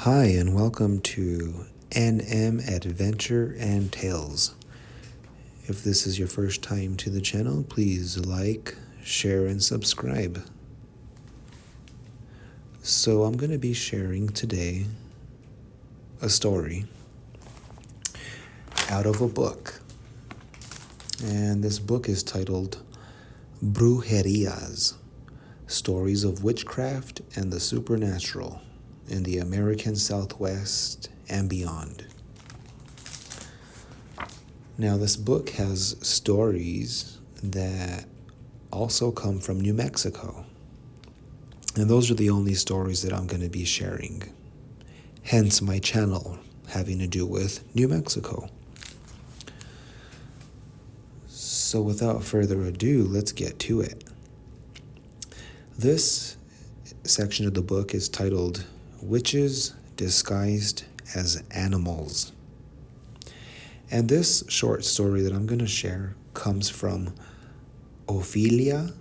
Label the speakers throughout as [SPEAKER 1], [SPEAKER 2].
[SPEAKER 1] Hi, and welcome to NM Adventure and Tales. If this is your first time to the channel, please like, share, and subscribe. So I'm going to be sharing today a story out of a book. And this book is titled Brujerias, Stories of Witchcraft and the Supernatural in the American Southwest and beyond. Now, this book has stories that also come from New Mexico. And those are the only stories that I'm going to be sharing. Hence my channel having to do with New Mexico. So without further ado, let's get to it. This section of the book is titled Witches Disguised as Animals. And this short story that I'm going to share comes from Ofelia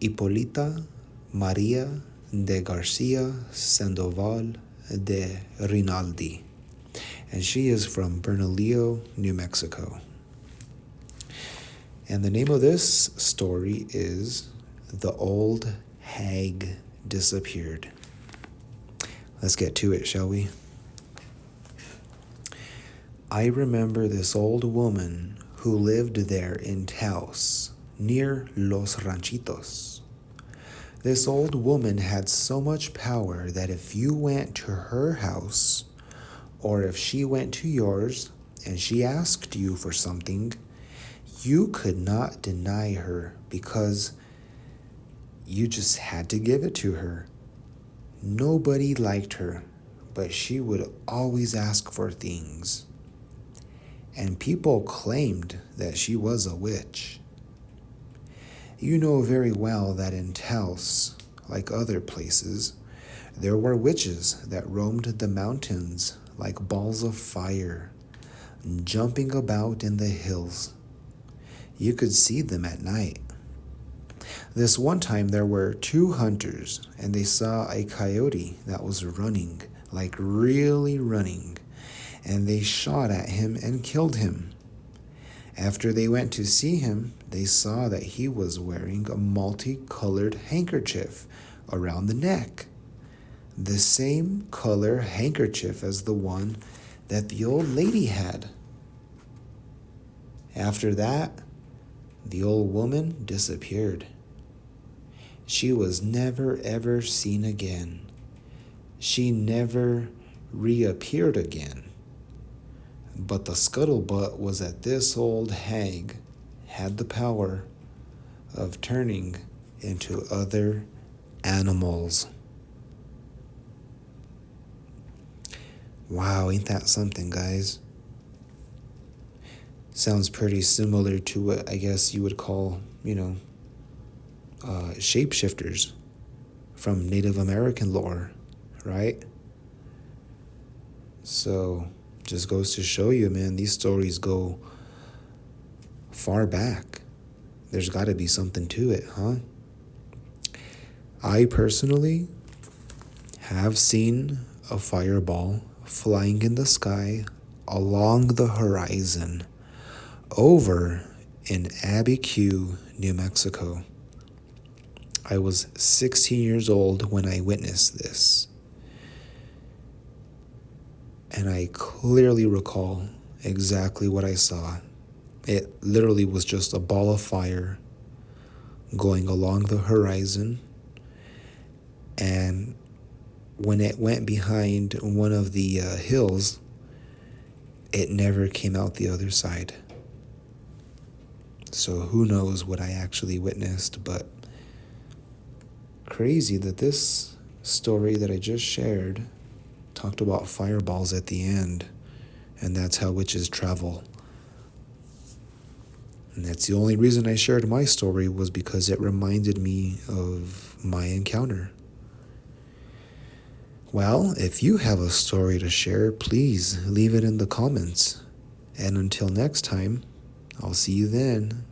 [SPEAKER 1] Hipólita Maria de Garcia Sandoval de Rinaldi, and she is from Bernalillo, New Mexico. And the name of this story is The Old Hag Disappeared. Let's get to it, shall we? I remember this old woman who lived there in Taos, near Los Ranchitos. This old woman had so much power that if you went to her house, or if she went to yours and she asked you for something, you could not deny her because you just had to give it to her. Nobody liked her, but she would always ask for things. And people claimed that she was a witch. You know very well that in Taos, like other places, there were witches that roamed the mountains like balls of fire, jumping about in the hills. You could see them at night. This one time there were two hunters, and they saw a coyote that was running, like really running, and they shot at him and killed him. After they went to see him, they saw that he was wearing a multicolored handkerchief around the neck, the same color handkerchief as the one that the old lady had. After that, the old woman disappeared. She was never ever seen again. She never reappeared again. But the scuttlebutt was that this old hag had the power of turning into other animals. Wow, ain't that something, guys? Sounds pretty similar to what I guess you would call, shapeshifters from Native American lore, right? So, just goes to show you, man, these stories go far back. There's got to be something to it, huh? I personally have seen a fireball flying in the sky along the horizon over in Abiquiu, New Mexico. I was 16 years old when I witnessed this. And I clearly recall exactly what I saw. It literally was just a ball of fire going along the horizon. And when it went behind one of the hills, it never came out the other side. So who knows what I actually witnessed, but crazy that this story that I just shared talked about fireballs at the end, and that's how witches travel. And that's the only reason I shared my story, was because it reminded me of my encounter. Well, if you have a story to share, please leave it in the comments. And until next time, I'll see you then.